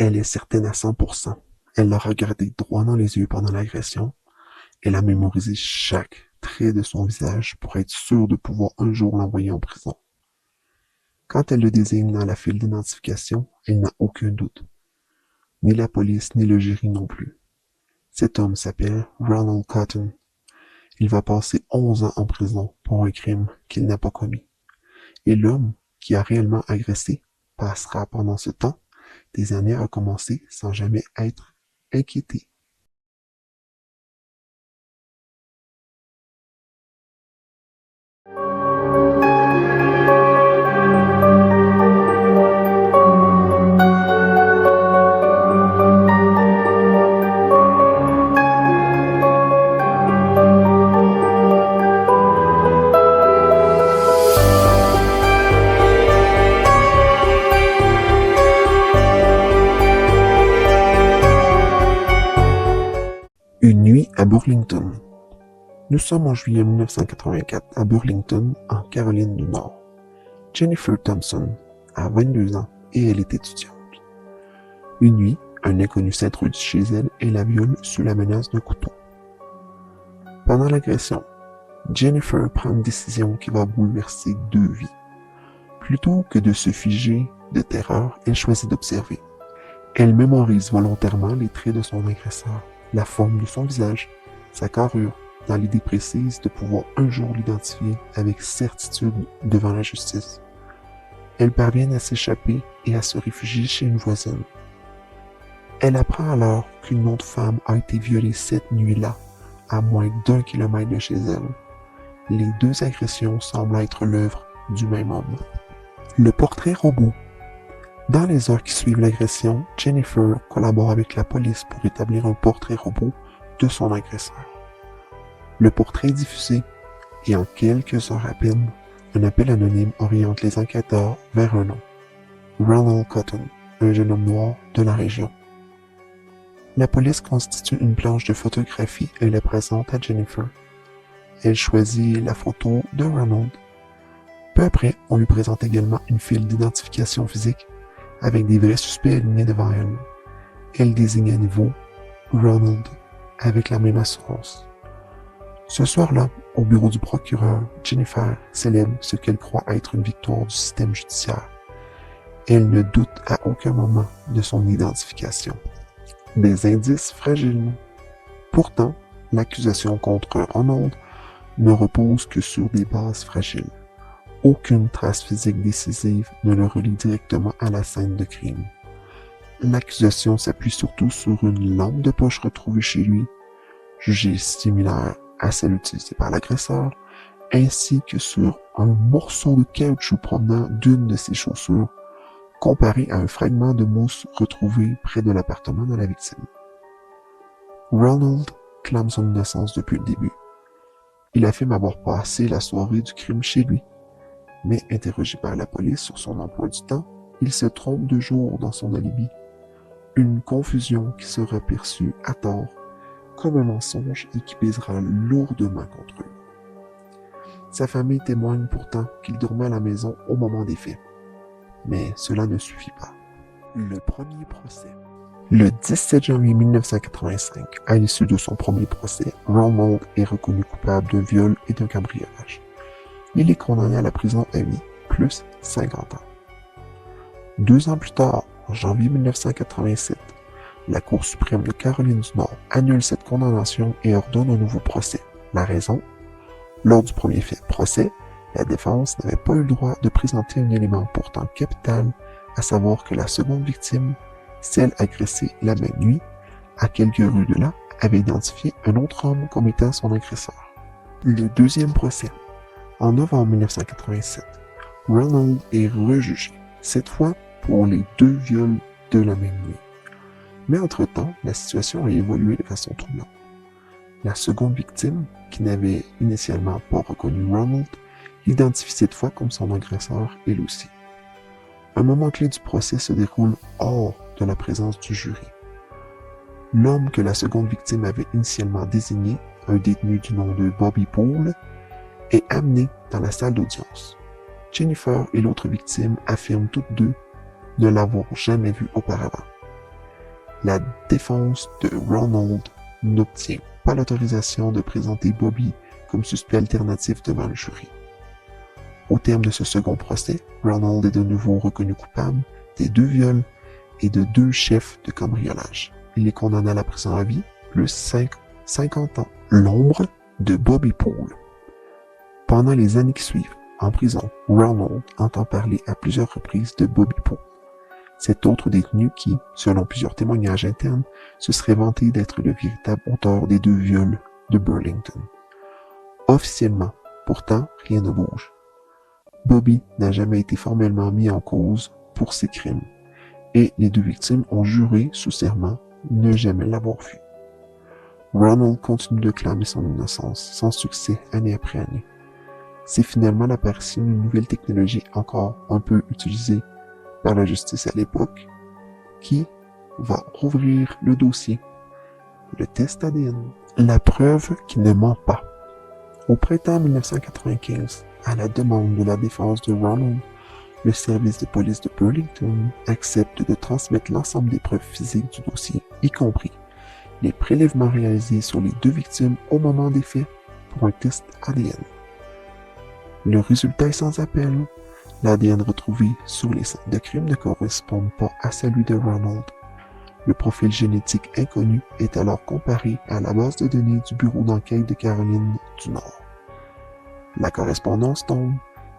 Elle est certaine à 100%. Elle l'a regardé droit dans les yeux pendant l'agression. Elle a mémorisé chaque trait de son visage pour être sûre de pouvoir un jour l'envoyer en prison. Quand elle le désigne dans la file d'identification, elle n'a aucun doute. Ni la police, ni le jury non plus. Cet homme s'appelle Ronald Cotton. Il va passer 11 ans en prison pour un crime qu'il n'a pas commis. Et l'homme qui a réellement agressé passera pendant ce temps des années à recommencer sans jamais être inquiété. Une nuit à Burlington. Nous sommes en juillet 1984 à Burlington, en Caroline du Nord. Jennifer Thompson a 22 ans et elle est étudiante. Une nuit, un inconnu s'introduit chez elle et la viole sous la menace d'un couteau. Pendant l'agression, Jennifer prend une décision qui va bouleverser 2 vies. Plutôt que de se figer de terreur, elle choisit d'observer. Elle mémorise volontairement les traits de son agresseur, la forme de son visage, sa carrure, dans l'idée précise de pouvoir un jour l'identifier avec certitude devant la justice. Elle parvient à s'échapper et à se réfugier chez une voisine. Elle apprend alors qu'une autre femme a été violée cette nuit-là, à moins d'1 kilomètre de chez elle. Les 2 agressions semblent être l'œuvre du même homme. Le portrait robot. Dans les heures qui suivent l'agression, Jennifer collabore avec la police pour établir un portrait robot de son agresseur. Le portrait est diffusé et en quelques heures à peine, un appel anonyme oriente les enquêteurs vers un nom. Ronald Cotton, un jeune homme noir de la région. La police constitue une planche de photographie et la présente à Jennifer. Elle choisit la photo de Ronald. Peu après, on lui présente également une file d'identification physique avec des vrais suspects alignés devant elle. Elle désigne à nouveau Ronald avec la même assurance. Ce soir-là, au bureau du procureur, Jennifer célèbre ce qu'elle croit être une victoire du système judiciaire. Elle ne doute à aucun moment de son identification. Des indices fragiles. Pourtant, l'accusation contre Ronald ne repose que sur des bases fragiles. Aucune trace physique décisive ne le relie directement à la scène de crime. L'accusation s'appuie surtout sur une lampe de poche retrouvée chez lui, jugée similaire à celle utilisée par l'agresseur, ainsi que sur un morceau de caoutchouc provenant d'une de ses chaussures, comparé à un fragment de mousse retrouvé près de l'appartement de la victime. Ronald clame son innocence depuis le début. Il affirme avoir passé la soirée du crime chez lui, mais interrogé par la police sur son emploi du temps, il se trompe de jour dans son alibi. Une confusion qui sera perçue à tort comme un mensonge et qui pèsera lourdement contre lui. Sa famille témoigne pourtant qu'il dormait à la maison au moment des faits. Mais cela ne suffit pas. Le premier procès. Le 17 janvier 1985, à l'issue de son premier procès, Ronald est reconnu coupable de viol et de cambriolage. Il est condamné à la prison à vie, plus 50 ans. 2 ans plus tard, en janvier 1987, la Cour suprême de Caroline du Nord annule cette condamnation et ordonne un nouveau procès. La raison? Lors du premier procès, la défense n'avait pas eu le droit de présenter un élément pourtant capital, à savoir que la seconde victime, celle agressée la même nuit, à quelques rues de là, avait identifié un autre homme comme étant son agresseur. Le deuxième procès. En novembre 1987, Ronald est rejugé, cette fois pour les 2 viols de la même nuit. Mais entre-temps, la situation a évolué de façon troublante. La seconde victime, qui n'avait initialement pas reconnu Ronald, l'identifie cette fois comme son agresseur elle aussi. Un moment clé du procès se déroule hors de la présence du jury. L'homme que la seconde victime avait initialement désigné, un détenu du nom de Bobby Poole, est amené dans la salle d'audience. Jennifer et l'autre victime affirment toutes deux ne l'avoir jamais vu auparavant. La défense de Ronald n'obtient pas l'autorisation de présenter Bobby comme suspect alternatif devant le jury. Au terme de ce second procès, Ronald est de nouveau reconnu coupable des 2 viols et de 2 chefs de cambriolage. Il est condamné à la prison à vie, plus 50 ans. L'ombre de Bobby Poole. Pendant les années qui suivent, en prison, Ronald entend parler à plusieurs reprises de Bobby Poole, cet autre détenu qui, selon plusieurs témoignages internes, se serait vanté d'être le véritable auteur des 2 viols de Burlington. Officiellement, pourtant, rien ne bouge. Bobby n'a jamais été formellement mis en cause pour ces crimes, et les 2 victimes ont juré sous serment ne jamais l'avoir vu. Ronald continue de clamer son innocence, sans succès année après année. C'est finalement l'apparition d'une nouvelle technologie encore un peu utilisée par la justice à l'époque, qui va rouvrir le dossier, le test ADN, la preuve qui ne ment pas. Au printemps 1995, à la demande de la défense de Ronald, le service de police de Burlington accepte de transmettre l'ensemble des preuves physiques du dossier, y compris les prélèvements réalisés sur les 2 victimes au moment des faits pour un test ADN. Le résultat est sans appel. L'ADN retrouvé sur les scènes de crime ne correspond pas à celui de Ronald. Le profil génétique inconnu est alors comparé à la base de données du bureau d'enquête de Caroline du Nord. La correspondance tombe.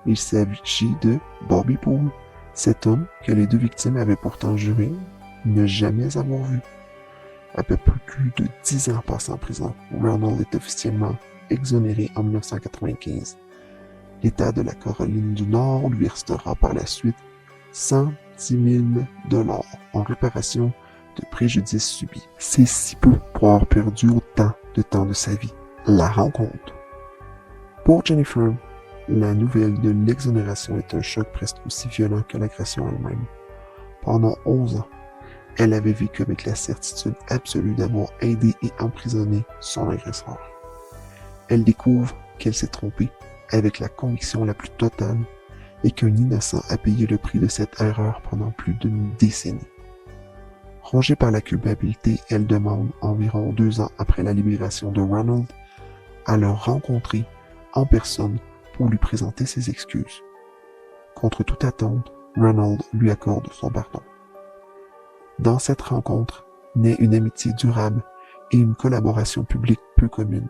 Il s'agit de Bobby Poole, cet homme que les 2 victimes avaient pourtant juré ne jamais avoir vu. À peu plus de 10 ans passés en prison, Ronald est officiellement exonéré en 1995. L'État de la Caroline du Nord lui versera par la suite 110 000 $ en réparation de préjudices subis. C'est si peu pour avoir perdu autant de temps de sa vie. La rencontre. Pour Jennifer, la nouvelle de l'exonération est un choc presque aussi violent que l'agression elle-même. Pendant 11 ans, elle avait vécu avec la certitude absolue d'avoir aidé et emprisonné son agresseur. Elle découvre qu'elle s'est trompée avec la conviction la plus totale et qu'un innocent a payé le prix de cette erreur pendant plus d'une décennie. Rongée par la culpabilité, elle demande, environ 2 ans après la libération de Ronald, à le rencontrer en personne pour lui présenter ses excuses. Contre toute attente, Ronald lui accorde son pardon. Dans cette rencontre naît une amitié durable et une collaboration publique peu commune.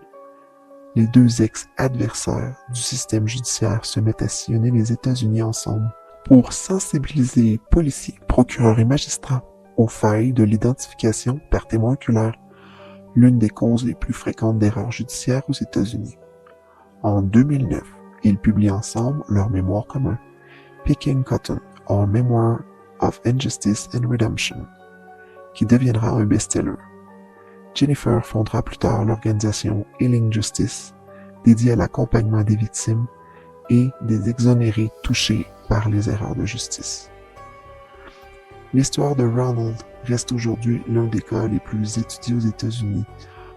Les 2 ex-adversaires du système judiciaire se mettent à sillonner les États-Unis ensemble pour sensibiliser policiers, procureurs et magistrats aux failles de l'identification par témoin oculaire, l'une des causes les plus fréquentes d'erreurs judiciaires aux États-Unis. En 2009, ils publient ensemble leur mémoire commun, Picking Cotton, or Memoir of Injustice and Redemption, qui deviendra un best-seller. Jennifer fondera plus tard l'organisation Healing Justice, dédiée à l'accompagnement des victimes et des exonérés touchés par les erreurs de justice. L'histoire de Ronald reste aujourd'hui l'un des cas les plus étudiés aux États-Unis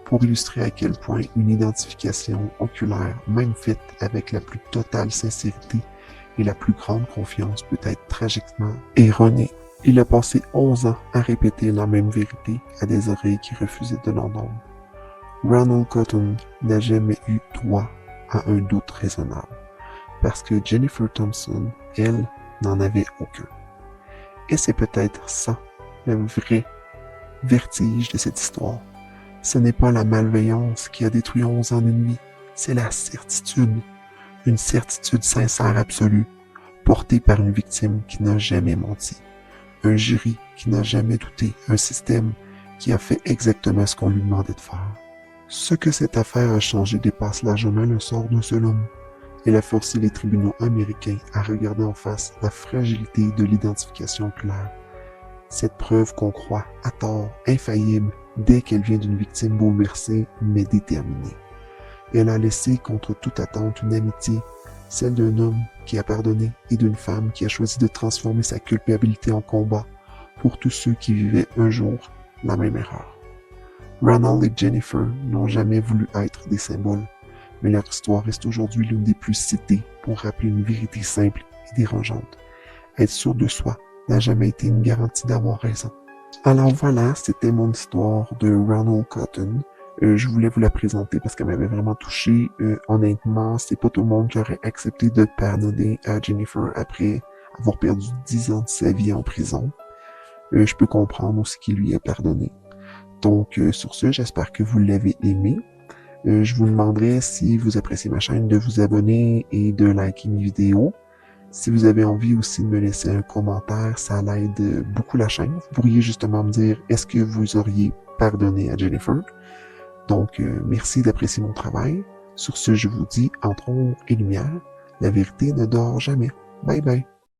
pour illustrer à quel point une identification oculaire, même faite avec la plus totale sincérité et la plus grande confiance, peut être tragiquement erronée. Il a passé 11 ans à répéter la même vérité à des oreilles qui refusaient de l'entendre. Ronald Cotton n'a jamais eu droit à un doute raisonnable, parce que Jennifer Thompson, elle, n'en avait aucun. Et c'est peut-être ça, le vrai vertige de cette histoire. Ce n'est pas la malveillance qui a détruit 11 ans d'une vie, c'est la certitude, une certitude sincère absolue, portée par une victime qui n'a jamais menti, un jury qui n'a jamais douté, un système qui a fait exactement ce qu'on lui demandait de faire. Ce que cette affaire a changé dépasse largement le sort d'un seul homme. Elle a forcé les tribunaux américains à regarder en face la fragilité de l'identification oculaire. Cette preuve qu'on croit, à tort, infaillible, dès qu'elle vient d'une victime bouleversée, mais déterminée. Elle a laissé contre toute attente une amitié, celle d'un homme qui a pardonné et d'une femme qui a choisi de transformer sa culpabilité en combat pour tous ceux qui vivaient un jour la même erreur. Ronald et Jennifer n'ont jamais voulu être des symboles, mais leur histoire reste aujourd'hui l'une des plus citées pour rappeler une vérité simple et dérangeante. Être sûr de soi n'a jamais été une garantie d'avoir raison. Alors voilà, c'était mon histoire de Ronald Cotton. Je voulais vous la présenter parce qu'elle m'avait vraiment touché. Honnêtement, c'est pas tout le monde qui aurait accepté de pardonner à Jennifer après avoir perdu 10 ans de sa vie en prison. Je peux comprendre aussi qu'il lui a pardonné. Donc, sur ce, j'espère que vous l'avez aimé. Je vous demanderai, si vous appréciez ma chaîne, de vous abonner et de liker mes vidéos. Si vous avez envie aussi de me laisser un commentaire, ça l'aide beaucoup la chaîne. Vous pourriez justement me dire, est-ce que vous auriez pardonné à Jennifer? Donc, merci d'apprécier mon travail. Sur ce, je vous dis, entre ombre et lumière, la vérité ne dort jamais. Bye bye.